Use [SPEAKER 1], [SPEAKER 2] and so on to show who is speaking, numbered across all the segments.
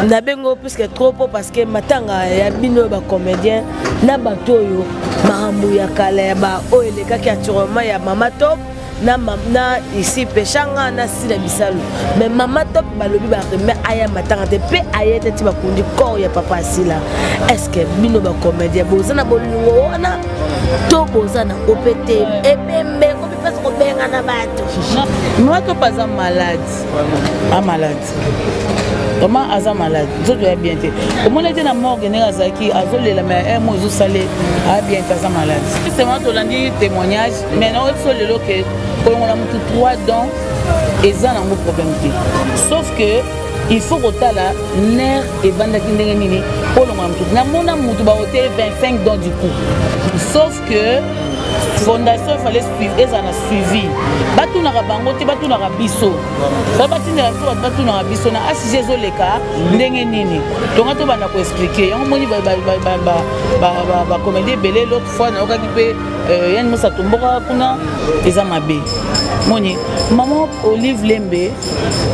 [SPEAKER 1] nabengo plus que trop parce que matanga ya bino ba comédien na bato yo mahambu ya kala ya ba o elekaki aturoma ya mama top na ici pechanga na sila bisalo mais mama top balobi ba mais aya matanga te pe ayete ti bakundi corps ya papa sila est-ce que bino ba comédien bozana bolingo wana to bozana opete ebembe ko parce ko benga na bato
[SPEAKER 2] moi to pas malade malade comment aza malade zo doit bien te comment était na morgue na zaki azolela mais un mot zo salé a bien aza malade c'est moi to landi témoignage mais non so lelo que on a mutu 3 dents et ça n'a pas problème sauf que il faut que la nerf et banda kindenge nini pour le moment na mona mutu ba hôtel 25 dents du coup sauf que fondation fallait suivre et ça a suivi batu na bango te batu na biso ça batu na biso na asije zo leka ndenge nini tonga to bana ko expliquer yango moni ba comédie belé l'autre fois na okaki pe yan musa tomboka kuna eza mabe moni maman Olive Lembe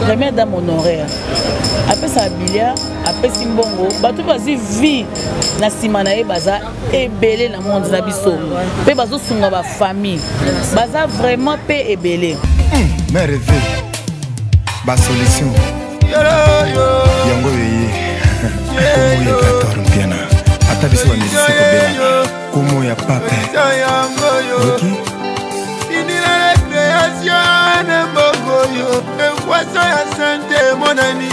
[SPEAKER 2] la mère dame honoraire après ça bilia après simbongo batu bazi vie na simana e baza ebelé na monde na biso pe bazo sunga ba famille baza vraiment pe ebelé
[SPEAKER 3] mais rêver ba solution yango yeye komo ya 14 piana ata biso ba musicien ko bela komo ya pape ok
[SPEAKER 4] inina la création na bogoyo e kwaso ya santé mon ami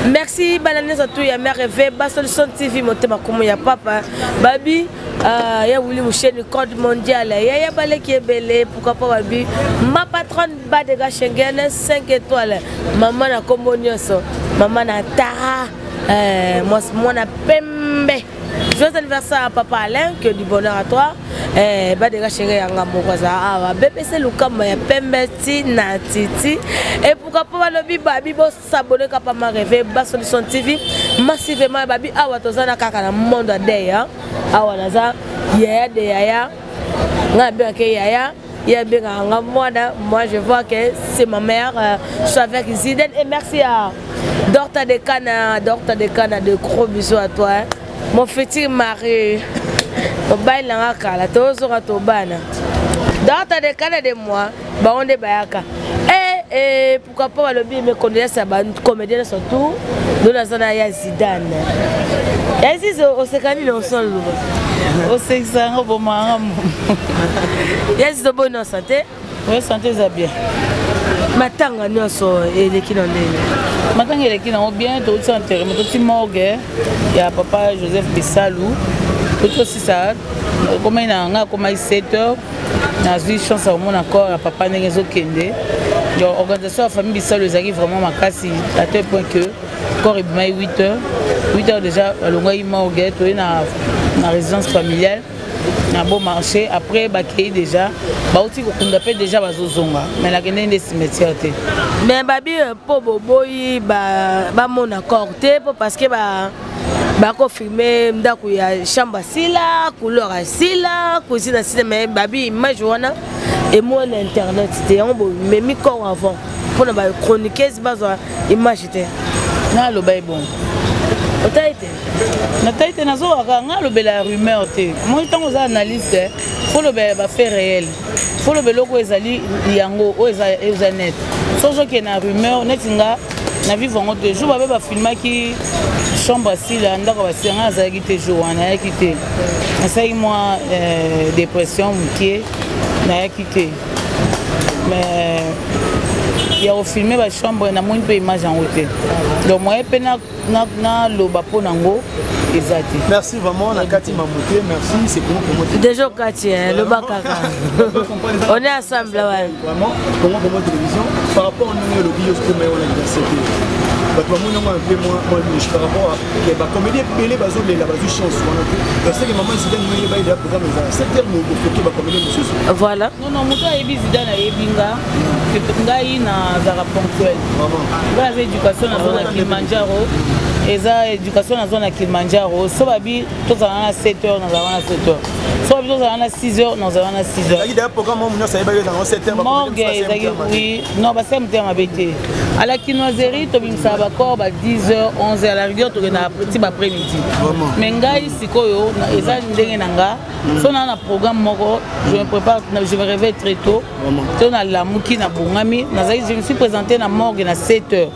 [SPEAKER 1] merci Balanese à tout ya mère rêvé ba solution TV motema komo ya papa babi ya wuli mu chaîne code mondial ya balé qui est belé pourquoi pas babi ma patronne ba de Schengen 5 étoiles maman na kombo nyonso maman na Tara moi na pembe. Joyeux anniversaire à papa Alain, que du bonheur à toi. Ba de Schengen yanga mokoza awa bébé c'est lukamba ya pembe ti na titi et pourquoi pas lobi babi bo s'abonner kapa ma rêver ba solution TV massivement babi awa tozana kaka na monde adeya awa naza yaya de yaya nga bien ke yaya ya bien nga moi je vois que c'est ma mère je suis avec Ziden et merci à Dorta de Cana de gros bisous à toi hein. Mon futur mari Obaï langa kala tozo ratobana. Dorta de Cana de moi ba on de bayaka et pourquoi pas le bien me connaître ça ba comédien surtout nous la zone ya Zidane. Est-ce que au sekani le sol au seksa au bomanga. Yes de bonne santé.
[SPEAKER 2] Oui santé ça bien.
[SPEAKER 1] Matanga nyoso eleki na ndenge.
[SPEAKER 2] Matanga eleki na bien to santé mais to morgue ya papa Joseph Bissalou. Tout aussi ça comme il a nga comme 7h na eu chance au mon accord à papa Nengezo Kende. L'organisation de la famille Bissalou arrive vraiment makasi à tel point que corps il m'a 8h déjà longa il morgue to na résidence familiale. Na bon marché après bakei déjà ba outi ko kunda pe déjà bazozonga mais la kende des cimetière té
[SPEAKER 1] mais babi po boboyi ba mon accord té parce que ba confirmer ndako ya chambre sila couleur sila cuisine sila mais babi image wana et moi na internet té on mais mi corps avant pour na ba chroniqueuse bazo image té
[SPEAKER 2] na lo bay bon
[SPEAKER 1] Nataïte nazo nga
[SPEAKER 2] le la rumeur te moi tant aux analystes faut le ba fait réel faut le loko ezali yango o ezanet so jo ke na rumeur netinga na vivre en autre jour ba filmer qui chambre si là ndako ba senga za ki te jour na ki te na sai moi dépression mukie na ki te mais il y a au filmer la chambre na moins peu image en hauteur donc moi pe na loba po nango ezati
[SPEAKER 4] merci vraiment Nakati Mamouté merci c'est comment
[SPEAKER 1] déjà Kati le bakaka on est ensemble là
[SPEAKER 4] vraiment comment télévision par rapport au numéro le bio comme on a l'université bah toi moi un peu moins par rapport à les comédiens pelé bazo les la bazo chance parce que maman Zidane nous il va programme ça c'est nous pour que comédien monsieur
[SPEAKER 1] voilà
[SPEAKER 2] non muto yebi Zidane yebinga ngai na zara ponctuel vraiment éducation na zone Kilimanjaro eza éducation na zone ya Kilimanjaro so babi tozala na 7h nazala na 7h so babi tozala na 6h nazala na 6h morgue ezaki oui non basala motema mabe te à la kinoiserie tobimisaka bakor ba 10h 11h à la rigueur tokenda petit après-midi mais ngai sikoyo eza ndenge na nga so na na programme moko je me prépare je me réveille très tôt to na lamuki na bongami nazali je me suis présenté na morgue na 7h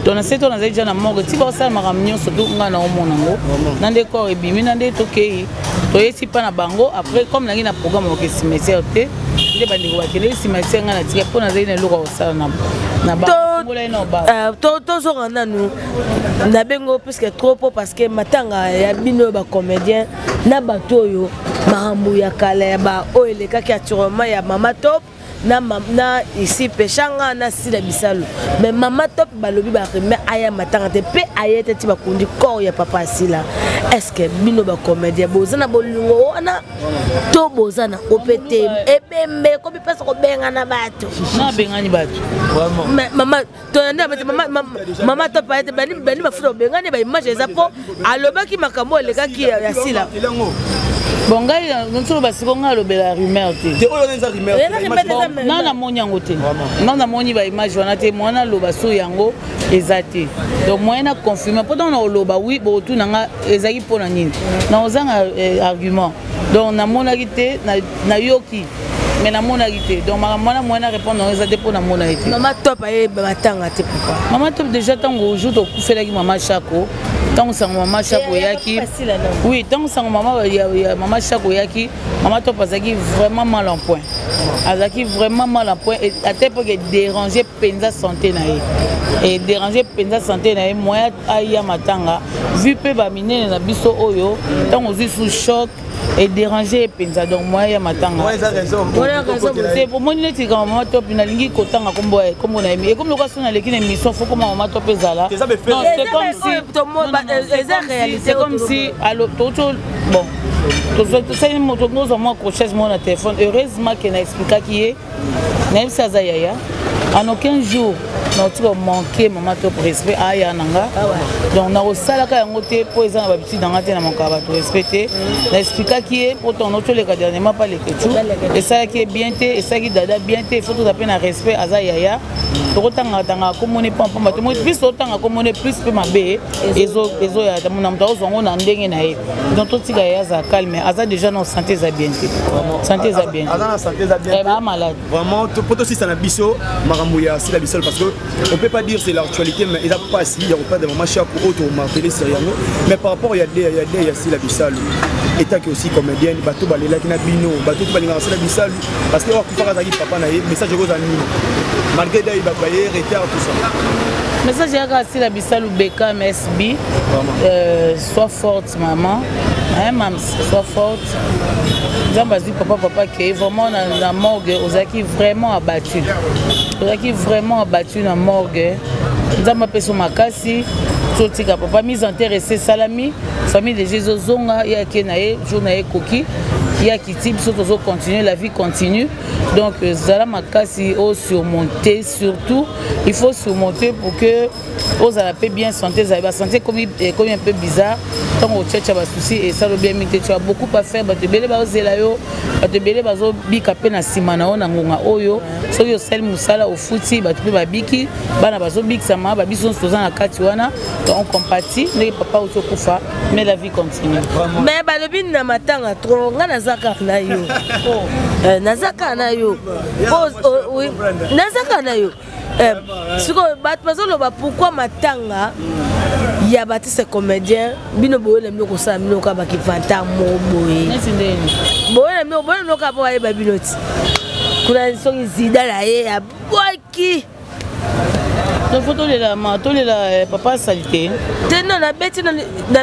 [SPEAKER 2] donc na 7h nazali déjà na morgue ti basala makambo nyonso to nga na omona ngo na nde corps ebimi na nde tokei toyesi pa na bango après comme nangi na programme ok cimetière te nde bandeko bakende cimetière nga na tika mpo nazali na eloko kosala na bango
[SPEAKER 1] tozonga nanu na bengo puisque trop po parce que matanga ya bino ba comédien na bato oyo makambo ya kala ya ba oyo elekaki aturement ya Mama Top na ici pechanga na sila bisalo mais Mama Top balobi ba remet aya matanga te pe ayete ti bakundi corps ya papa sila est-ce que bino ba comédien bozana bolingo wana to bozana opete ebembe ko bi pesa ko benga na bato
[SPEAKER 2] na benga ni bato
[SPEAKER 1] vraiment mama to nda Mama Top ayete bani bafuta benga ne ba image eza po alobaki makambo elekaki ya sila
[SPEAKER 2] bon ngai ntsolo basiko nga lobela rumeur te nana moni yango te nana moni ba image wana te mwana loba so yango eza te donc moyen na confirmer pendant na loba oui bo tout nanga ezaki pona nini na ozanga argument donc na monaki te na yoki mais na monaki te donc mwana moyen répondre eza te pona mona ete
[SPEAKER 1] Mama Top aye batanga te papa
[SPEAKER 2] Mama Top déjà tango jour to kufelaki Mama Chako tant que Mama Chako yaki oui tant que Mama Chako yaki Mama Top azaki vraiment mal en point azaki vraiment mal en point et à tel point que déranger penza santé na et déranger penza santé na moya aya matanga vu pe ba minene na biso oyo tant on sous choc et déranger penza donc moya matanga
[SPEAKER 4] ouais ça raison
[SPEAKER 2] c'est pour moi neti quand Mama Top na lingi kotanga kombo comme na et comme le cas na lekine mission faut comme Mama Top ezala non c'est comme si allo toto bon c'est une moto nous avons accroché mon téléphone heureusement qu'elle a expliqué qui est même ça zayaya en aucun jour notre manquer Mama Top respect aya nanga donc na osala ka yango te po eza na ba petit dans ngate na mon kaba to respecter na expliquer qui est pourtant notre le dernièrement pas les ketu et ça qui est bien te et ça qui dada bien te il faut tout à peine respect azayaya to kotanga tanga komone pa pa to mo plus otanga komone plus pe mabe ezo ya ta mona mtazo ngo na ndenge na ye donc to tika ya za calme aza déjà non santé za bien te santé za bien
[SPEAKER 4] aza na santé za bien
[SPEAKER 2] ba malade
[SPEAKER 4] vraiment to poto si ça na biso makambo ya si la biso parce que on peut pas dire c'est l'actualité mais il a pas si il y a pas de Mama Chako auto martelé sur yango mais par rapport il y a si la bisalo état qui aussi comédien bato balela ki na bino bato to balinga si la bisalo parce que on peut pas dire papa na ye message ko za nini malgré d'ailleurs ba bayer retard tout ça
[SPEAKER 2] message ya ka si la bisalo beka MSB sois forte maman hein maman sois forte Zambazi papa qui est vraiment dans la morgue ozaki vraiment abattu na morgue nzamba peso makasi sotika papa mise intéressé salami famille de Jésus zonga ya kenaye journée koki ya kiti biso tozo continuer la vie continue donc zala makasi au surmonter surtout il faut surmonter pour que aux ala peu bien santé za santé comme un peu bizarre tant au tchatcha ba souci et ça le bien mité tu as beaucoup à faire ba te belé ba ozela yo ba te belé ba zo bika pe na simana ona ngonga oyo so yo sel musala au futi ba te pe ba biki bana ba zo bik sama ba biso soza na kati wana donc on compatit ne papa auto kufa mais la vie continue
[SPEAKER 1] mais ba le bin na matanga trop ngana zaka na yo nazaka na yo oui nazaka na yo siko bat bazoloba pourquoi matanga ya batise comédien bino boyele mino kosala mino ka baki vanta mo boye boyele mino ka boye ba binoti kuna songi zida la ye ya boki
[SPEAKER 2] donc photo de la papa salité
[SPEAKER 1] non na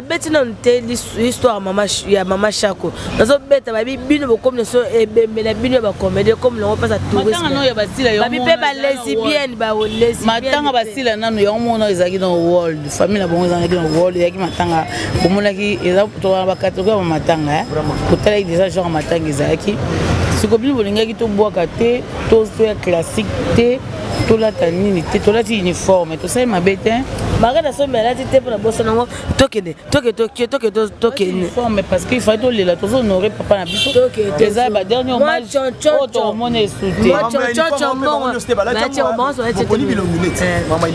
[SPEAKER 1] beti non te l'histoire ya Mama Chako nazo beta babi bino bo comme so ebembe na bino ba comédie comme le passe à tourisme
[SPEAKER 2] matanga no ya basila yo
[SPEAKER 1] babi pe ba lesbienne ba lesbienne
[SPEAKER 2] matanga basila nanu ya mona ezaki dans world famille na bongo ezaki dans world yaki matanga bomonaki eza to ba catégorie matanga kotala déjà genre matanga ezaki siko bino bolingaki to boaka te to classique te to la tanini te to la uniforme to ça ma bête
[SPEAKER 1] Marada so malade te pour la bosse nango tokende
[SPEAKER 2] mais parce qu'il faut les la toujours honorer papa na biso déjà ba dernier hommage auto monnaie souté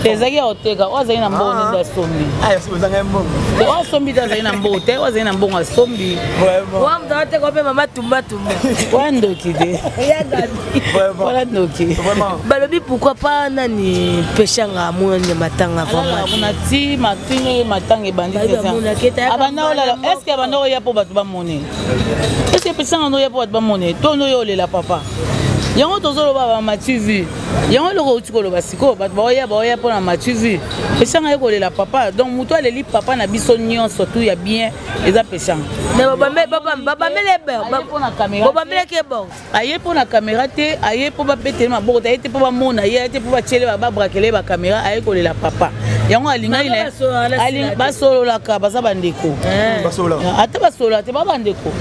[SPEAKER 2] les agia oteka oza ina mboni nda sombi sombi da ina mbote oza ina mbonga sombi
[SPEAKER 1] wa mtate ko pe mama tumba
[SPEAKER 2] wando kide voilà ndoki
[SPEAKER 1] balobi pourquoi pas nani peshanga mwana matanga vraiment
[SPEAKER 2] kuna ti matinga matanga bandi est-ce que bando ya po batu ba moni est-ce que peshanga no ya po batu ba moni to no yo lela papa yango tozolo ba matu vu yango loko utikolo basiko batu ba ya po na matu vu peshanga ko lela papa donc muto aleli papa na biso nyon surtout ya bien eza peshanga
[SPEAKER 1] mais baba mele baba mele ke bon
[SPEAKER 2] aye po na caméra te aye po ba betele maboko aye te po ba mona aye te po ba chele ba brakele ba caméra aye ko lela papa yango alinga ile basolola ka baza bandeko ata basolola te ba bandeko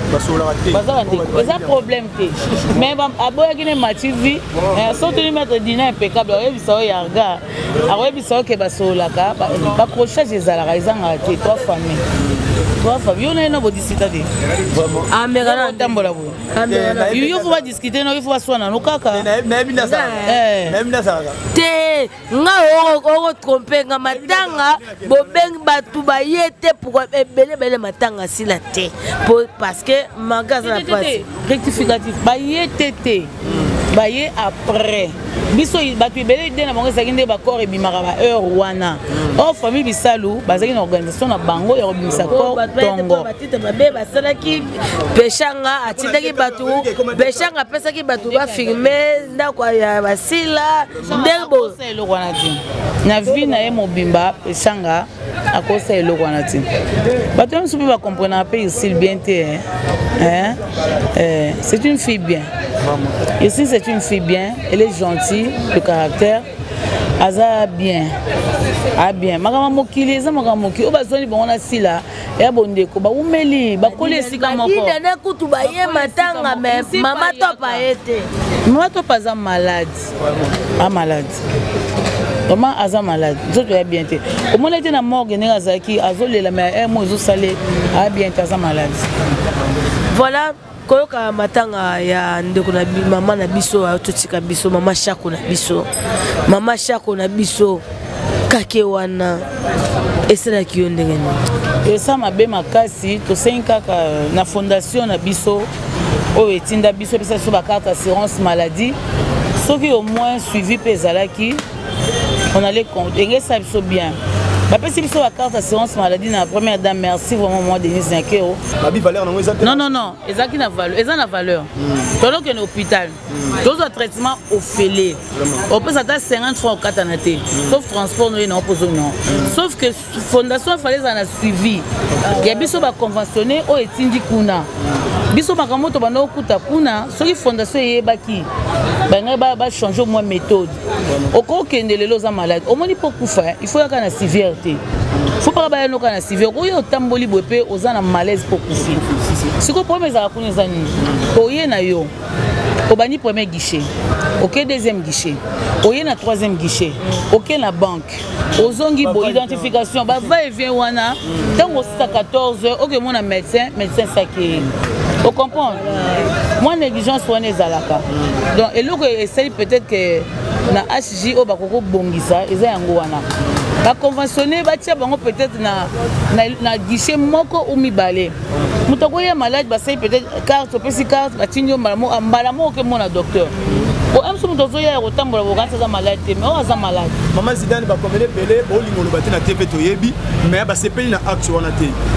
[SPEAKER 2] baza bandeko eza problème te mais aboya kine mativi surtout ni mettre dîner impeccable aye biso yarga aye biso ke basolola ka ba crochage ezalaka ezanga te toi famille on a une bonne discussion
[SPEAKER 1] ah mais
[SPEAKER 2] quand tambola bo il faut pas discuter non il faut assoir na nokaka
[SPEAKER 4] même na ça
[SPEAKER 1] te nga o tromper nga matanga bobeng batu ba yete pour bele matanga sila te parce que magasin la passe
[SPEAKER 2] rectificatif ba yete te baye après biso batu belé de na bango sakinde ba corps ebimaka ba heure wana o famille bisalu bazaki na organisation na bango ya obimisa corps tongo
[SPEAKER 1] batita babe basalaki peshanga atitaki batu peshanga pesaki batu ba filmer ndako ya basila ndebo
[SPEAKER 2] eloko wana ti na vie na ye mobimba peshanga akosa eloko wana ti bato même souvent ba comprendre pe ici bien te c'est une fille bien. Ici c'est une fille bien, elle est gentille, de caractère, aza bien, bien. Makama mokili, eza makama mokili. O bazoni bon na sila, ya bondeko ba umeli, ba kole sika moko.
[SPEAKER 1] Ina na kutu ba ye matanga mais mama to pa ete.
[SPEAKER 2] Mama to pas malade. Malade. Comment aza malade? Zoto ya bien te. Comment était na morgue ne azaki, azolela mais mo zo salé, bien aza malade.
[SPEAKER 1] Voilà. Koyoka matanga ya ndeko na mama na biso atotika biso mama Shako na biso kake wana esala kiyo ndenge ni
[SPEAKER 2] esa mabe makasi to kaka na fondation na biso o etinda biso pesa so ba carte assurance maladie soki au moins suivi pezalaki on allait compte ngesa biso bien. Si vous avez la carte d'assurance maladie, la première dame, merci vraiment, moi, Denis Zinkeo. Non, ils ont une valeur. Pendant qu'on est à l'hôpital, tous les traitements offerts, on peut s'attendre 50 francs au Katanaté, sauf transport, nous n'avons pas besoin. Sauf que la fondation, il fallait en a suivi. Il y a des gens qui conventionné au Etindi Kuna. Biso makamoto bana okuta kuna soki fondation yebaki bana ba changer moins méthode oko kende lelo za malade omoni po kufa il faut yaka na sévérité faut pas ba no kana sévère ko yo tamboli bope ozana malaise po kufi siko premier za kuna za nini ko ye na yo obani premier guichet OK deuxième guichet oye na troisième guichet OK na banque ozongi bo identification ba va et vient wana tango 14h OK mon médecin saki. Vous comprenez? Moi, négligence, on est zalaka. Donc, et là, essaye peut-être que na HJ au bakoko bongisa, ils ont ngouana. La conventionné, batia bango peut-être na guichet moko ou mi balé. Mutako ya malade, basay peut-être carte, petit carte, batinyo malamo que mon docteur. Bon, même si vous avez un retard, vous avez un malade, mais vous avez un malade.
[SPEAKER 4] Maman Zidane va comme les belés, bon, ils vont le TV Toyebi, mais c'est pas une action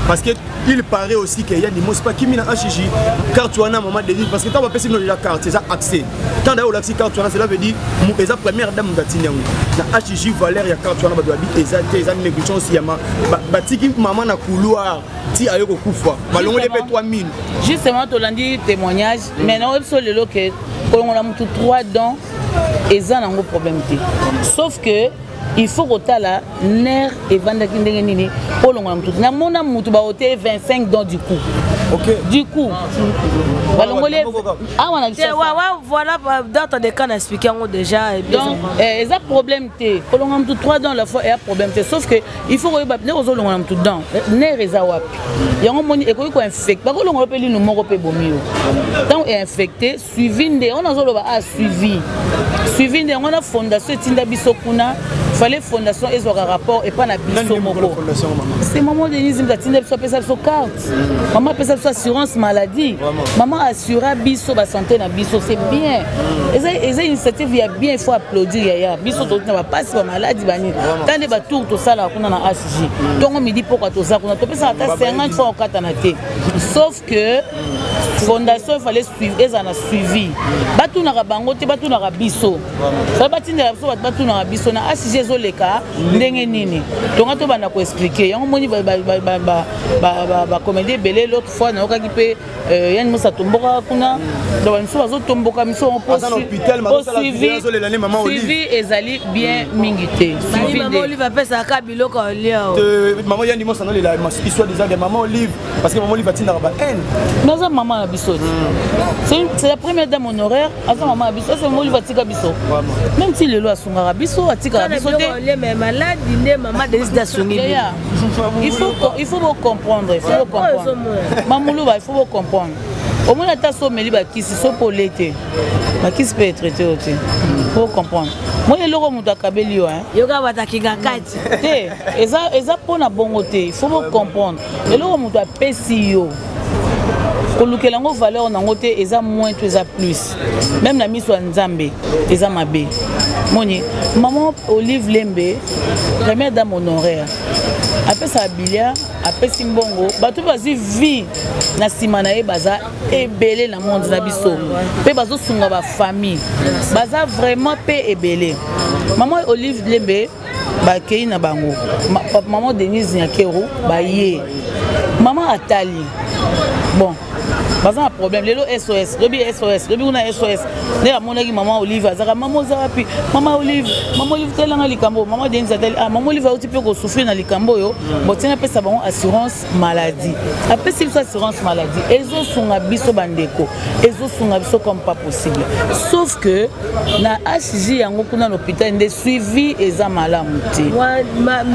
[SPEAKER 4] parce que il paraît aussi qu'il y a des mots pas qui mina HJ carte wana maman Denis parce que tant que personne la carte c'est accès. Tant d'ailleurs l'accès carte wana cela veut dire la première dame ngatini na HJ valeur ya carte wana ba doit habiter eza négligence yama batiki maman na couloir ti ayoko kufa balongo les 3000
[SPEAKER 2] justement to landi témoignage mais non absolument que on a mutu 3 dents et ça n'a pas problème. Sauf que il faut kotala nerf evandaki ndenge nini pour longola mutu na mona mutu ba hôtel 25 dans du coup. OK. Du coup. Balongolé
[SPEAKER 1] voilà dans des cas expliqué déjà
[SPEAKER 2] donc ça problème té kolonga mutu 3 dans la fois et problème té sauf que il faut que ne ozo longola mutu dans nerf eza wapi yango moni ekoki ko infecté ba kolongola pe lino moko pe bomio tant est infecté suivi ndé on azoloba a suivi ndé on a fondation tinda biso kuna fallait fondation ezora rapport et pas na biso moko c'est maman Denise mtatinda biso pesa biso carte maman pesa biso assurance maladie maman assura biso ba santé na biso c'est bien eza initiative ya bien il faut applaudir ya biso to na ba passe ba maladie bani tande ba tour to sala kuna na ACG donc on me dit pourquoi to ça kuna to pesa ata 50 fois au katana te sauf que fondation il fallait suivre ezana suivi batunaka bango te batunaka biso ça batindela biso batunaka biso na ACG ezoleka ndenge nini tonga to bana ko expliquer yango moni ba comédie belé l'autre fois na okaki pe yani musa tomboka kuna donc biso bazo tomboka miso on peut suivi ezali bien mingité
[SPEAKER 1] suivi maman Olive pesa ka biloko lio
[SPEAKER 4] maman yani mo sanole la histoire des de maman Olive parce que maman Olive atinda ba haine
[SPEAKER 2] mais maman Bisso c'est la première dame honoraire avant maman Bisso c'est maman Olive atika Bisso même si le loi sungara Bisso atika Bisso
[SPEAKER 1] mais malade maman Denise d'assungi
[SPEAKER 2] il faut comprendre maman Louba il faut comprendre au moins ta someli ba kisi so polete ba kisi peut être traité aussi faut comprendre moi le loko muta kabeli yo hein
[SPEAKER 1] yoga batakinga kati
[SPEAKER 2] te eza pona bongote il faut comprendre le loko muta pesi yo kolukela ngo valeur nango te eza moins to eza plus même na miso nzambe eza mabe moni maman Olive Lembe première dame honoraire après ça bilia après simbongo bato bazi vie na simana e baza ebele na monde na biso pe bazo sunga ba famille baza vraiment pe ebele maman Olive Lembe ba kei na bango maman Denise Nyakero ba ye maman Atali bon baza un problème lelo SOS lobi una SOS ne la monaki maman Olive azaka maman zarapi maman Olive telanga likambo maman Denise Atali maman Olive a peu ko souffrir na likambo yo botina pesa bango assurance maladie après si assurance maladie ezo sunga biso bandeko ezo sunga biso comme pas possible sauf que na HJ yango kuna l'hôpital ndé suivi eza malamu te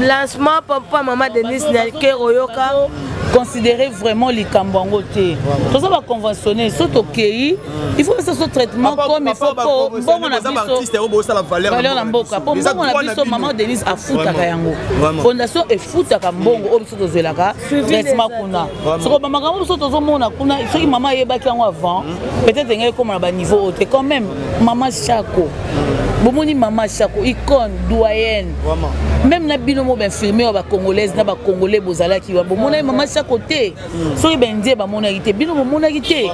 [SPEAKER 1] lancement papa maman Denise Nyakero yoka
[SPEAKER 2] considérer vraiment les Kambango te. Tout ça va conventionner, surtout qu'il faut que ce traitement comme il faut pour bon on a valeur na mboka. Pour bon on a vu maman Denise a fouta kayango. Fondation et fouta kambongo au biso tozelaka traitement kuna. Soko maman quand biso tozomona kuna soki maman yebaki yango avant peut-être ngé comme na ba niveau haut quand même maman Chako. Bomoni maman Chako icône doyenne. Même na binomo infirmière ba congolaise na ba congolais bozalaki ba bomona maman Chako te. Soki bendie ba mona ité binomo mona ité.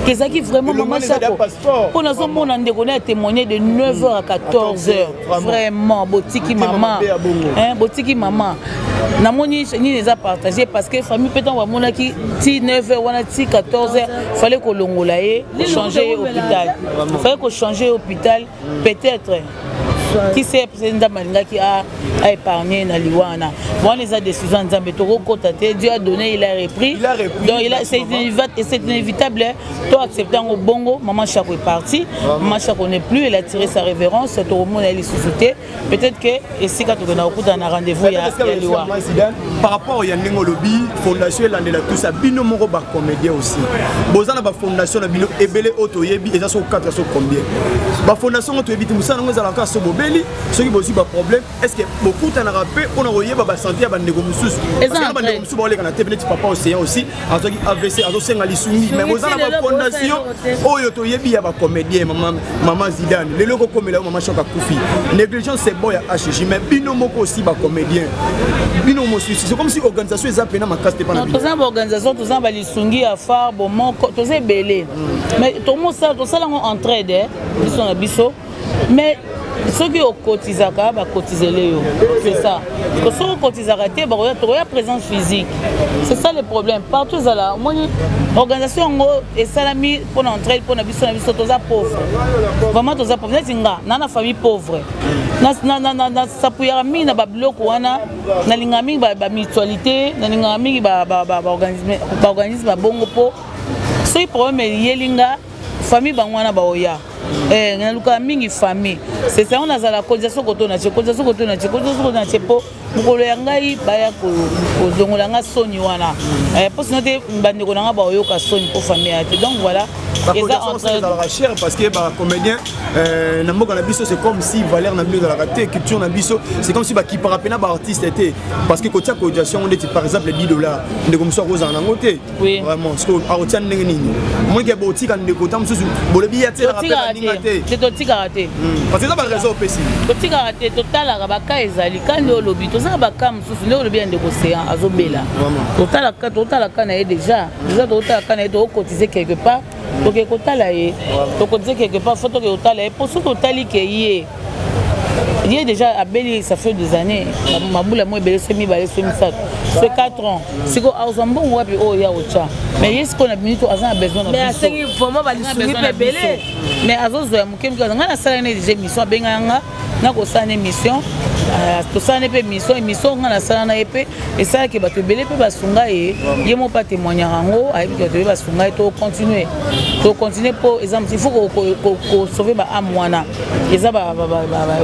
[SPEAKER 2] Kezaki vraiment maman Chako. Pour na zo mona ndeko na témoigner de 9h à 14h. Vraiment botiki maman. Hein botiki maman. Na moni ni les a partagé parce que famille pétant ba mona ki ti 9h wana ti 14h fallait ko longola e changer hôpital. Fallait ko changer hôpital peut-être qui sait président Malinga qui a épargné na liwana bon les a décisions nzambe to kotate Dieu a donné il a repris donc c'est inévitable to accepter en bongo maman Chako est parti maman Chako n'est plus elle a tiré sa révérence to remona elle suscité peut-être que et si quand on a au na rendez-vous ya liwa
[SPEAKER 4] par rapport au Yanningo lobby fondation landela tout ça bino moko ba comédien aussi bozana ba fondation na bino ebele otoyebi eza so 4 so combien ba fondation otoyebi musana ngo za la ka so ceux qui ont aussi des problèmes, est-ce que beaucoup de rappels on a envoyé ma santé à Bandego Moussous? Parce que Bandego Moussous, on a été papa océan aussi, en tant qu'AVC, en tant que mais vous avez la fondation, oh, il y a des comédiens, maman Zidane, les locaux comme là, maman Chaka Koufi. Négligence, c'est bon, il y a HG, mais Binomoko aussi, des comédiens. Binomo aussi, c'est comme si l'organisation est appelée dans ma casse de panama.
[SPEAKER 2] Tous les organisations, tous les Lisungi, Afar, Beaumont, tous les belés. Mais tout le monde, ça, tout ça, on entraide, ils sont à Bisso. Mais ceux qui ont cotisé, c'est ça. Parce que ceux qui ont cotisé, il y a présence physique. C'est ça le problème. Partout, là, l'organisation est salami pour entrer, pour la vie, pauvre. Vraiment, tous les pauvres. Dans la famille pauvre. Ça peut y avoir un bloc ou un mutualité, un organisme bon pour. Ce problème est lié famille bangwana baoya ngaluka mingi famille c'est ça on a la cotisation kotona po mukolo ya ngai baya ko zongola nga soni wana pour sinon te bandeko nanga baoyo ka soni pour famille donc voilà
[SPEAKER 4] et ça entre la cher parce que ba comédien na mboka na biso c'est comme si valeur na milieu de la raté culture na biso c'est comme si ba qui parapena ba artiste était parce que kotia cotisation on dit par exemple $10 de comme ça rosa na ngote vraiment parce que a otia ndenge nini moi ke botika ndeko tam susu bolobi ya tela rappel ningate
[SPEAKER 2] c'est totika raté
[SPEAKER 4] parce que ça ba raison opesi
[SPEAKER 2] totika raté total la baka ezali kandi olobi toza baka mususu ne olobi ndeko séant azobela total kana est déjà total kana est cotiser quelque part donc kotala ye to cotiser quelque part faut que totala pour ce totali que yé il est déjà à Beli, ça fait des années. Ma boule moi belé semi balé semi ça. C'est 4 ans. C'est quoi Azambo ou puis oh ya ocha. Mais est-ce qu'on a minute a besoin de
[SPEAKER 1] mais c'est vraiment va lui soutenir belé.
[SPEAKER 2] Mais azozo ya mukem ka ngana sala ne des émissions benganga na ko sala émission to sala ne émission ngana sala na épée et ça que bato belé pe basunga ye yemo pas témoigner ngo ay bi to basunga to continuer pour exemple il faut ko sauver ba amwana eza ba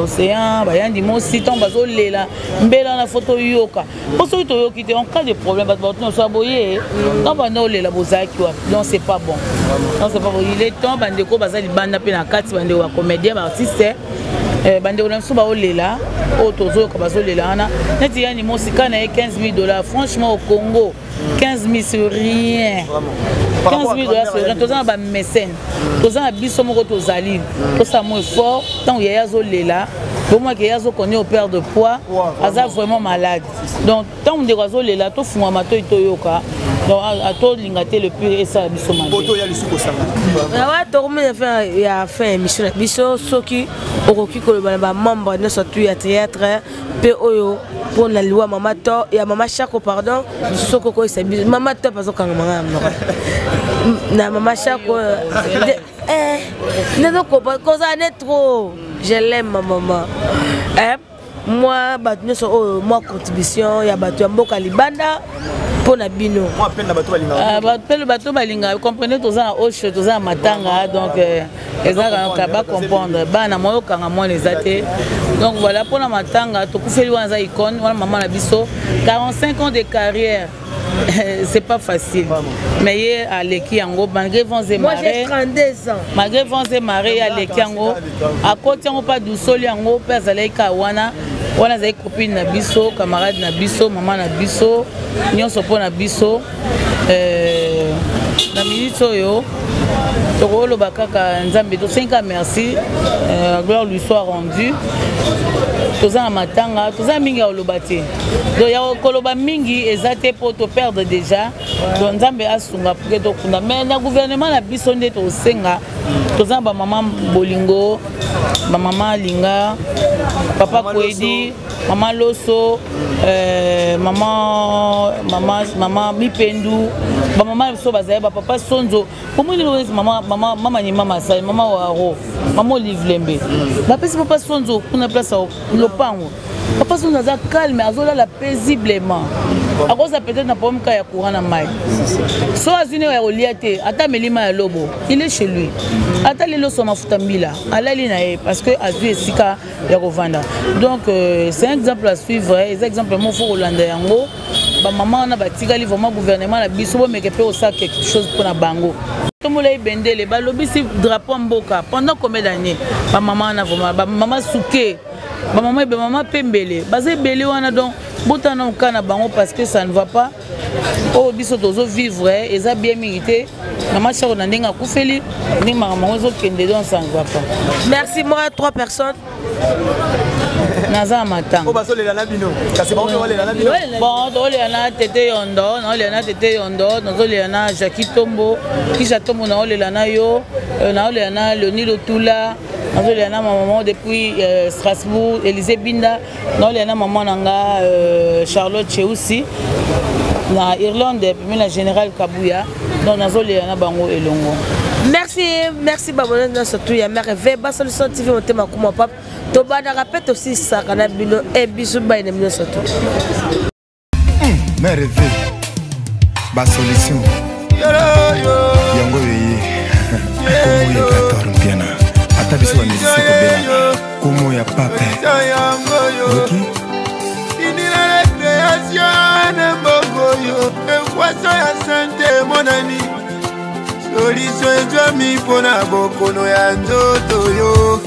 [SPEAKER 2] océan ba yandi mo siton bazo lela mbela na photo yoka pour ceux qui yoki en cas de problème ba to so aboye quand ba no lela bozaki wa non c'est pas bon il est temps bandeko bazali banda pe na kati bandeko ba comédien ba artiste bandeko na so ba olela o tozo ka bazo lela ana neti yani mo sikana $15,000 franchement au Congo 15,000 c'est rien. 15,000 $, c'est rien. Tous les mécènes, tous les biso moko tozali, tout ça moins fort. Tant qu'il y a zolela, pour moi qu'il y a zo connaît au père de poids, asa vraiment malade. Donc tant on déroise zolela, tout fuma mato itoyoka. Donc à tout lingaté le pire et ça biso malade. Poto ya lisuko ça.
[SPEAKER 1] Ouais, tout le monde a fait émission. Biso soki okoki ko ba membre de notre théâtre POYO. Pour la loi maman to ya maman Chako pardon soko ko c'est maman to parce que na maman Chako ne donc cause est trop je l'aime ma maman moi battu so moi contribution ya battu mboka libanda pour na bino
[SPEAKER 4] moi peine na
[SPEAKER 2] bato balinga comprenez tous en hoche tous en matanga donc ezaka ba comprendre bana moyo kanga moi les athées donc voilà pour la matanga to kufeli wanza icône wala maman na biso 45 ans de carrière c'est pas facile mais hier à leki yango malgré vents et marées
[SPEAKER 1] moi j'ai 32 ans
[SPEAKER 2] malgré vents et marées à leki yango à côté yango pas doucoli yango père zalaika wana zai copine na biso camarade na biso maman na biso nyonso po na biso na minute oyo tokolo bakaka nzambe to 5 ans merci gloire lui soit rendue toza matanga toza mingi olobate donc ya koloba mingi ezate pour te perdre déjà donc nzambe asunga pour to kunda mais na gouvernement na biso nde to senga toza ba maman bolingo ba maman linga papa Kwedi maman Loso maman Mipendu ba maman so bazaya ba papa Sonzo pour moi maman ni maman Sai maman Waro maman Olive Lembe ba pesi papa Sonzo kuna place lopango papa Sonzo aza calme azola la paisiblement à cause peut-être na problème ka ya courant na mai so azine ya oliate ata melima ya lobo il est chez lui ata lelo so mafuta mbila alali na ye parce que azu esika ya kovanda donc c'est un exemple à suivre et exemple mo faut Hollande yango ba maman na batikali vraiment gouvernement la biso bo meke pe osa quelque chose pour na bango tomola ibendele ba lobisi drapeau mboka pendant combien d'années ba maman na vraiment ba maman souké ba maman pembele bazé belé wana donc botana okana bango parce que ça ne va pas oh biso tozo vivre et ça bien mérité maman Chako na ndenga kufeli ni maman ozo kende donc ça ne va pas
[SPEAKER 1] merci moi 3 personnes
[SPEAKER 2] naza matanga
[SPEAKER 4] ko baso lela na bino kasi ba ko lela na bino
[SPEAKER 2] bon do lela na tete yondo na lela na tete yondo no lela na Jackie Tombo kisha Tombo na lela na yo na lela na Leoni Lotula nazolela na maman depuis Strasbourg, Élysée Binda, nazolela na maman nanga Charlotte Cheusi na Irlande puis la générale Kabouya, donc nazolela na bango elongo.
[SPEAKER 1] Merci babona surtout ya mère V ba solution TV motema kuma papa to ba na répète aussi ça kana bino e bisu ba ina mino surtout
[SPEAKER 3] mère V ba solution yango yeye komo ya 14 piana ata biso ba musicien to bela komo ya papa ok
[SPEAKER 5] inila la création na bogoyo e kwaso ya santé mon ami solution ezwami mpona bokono ya nzoto yo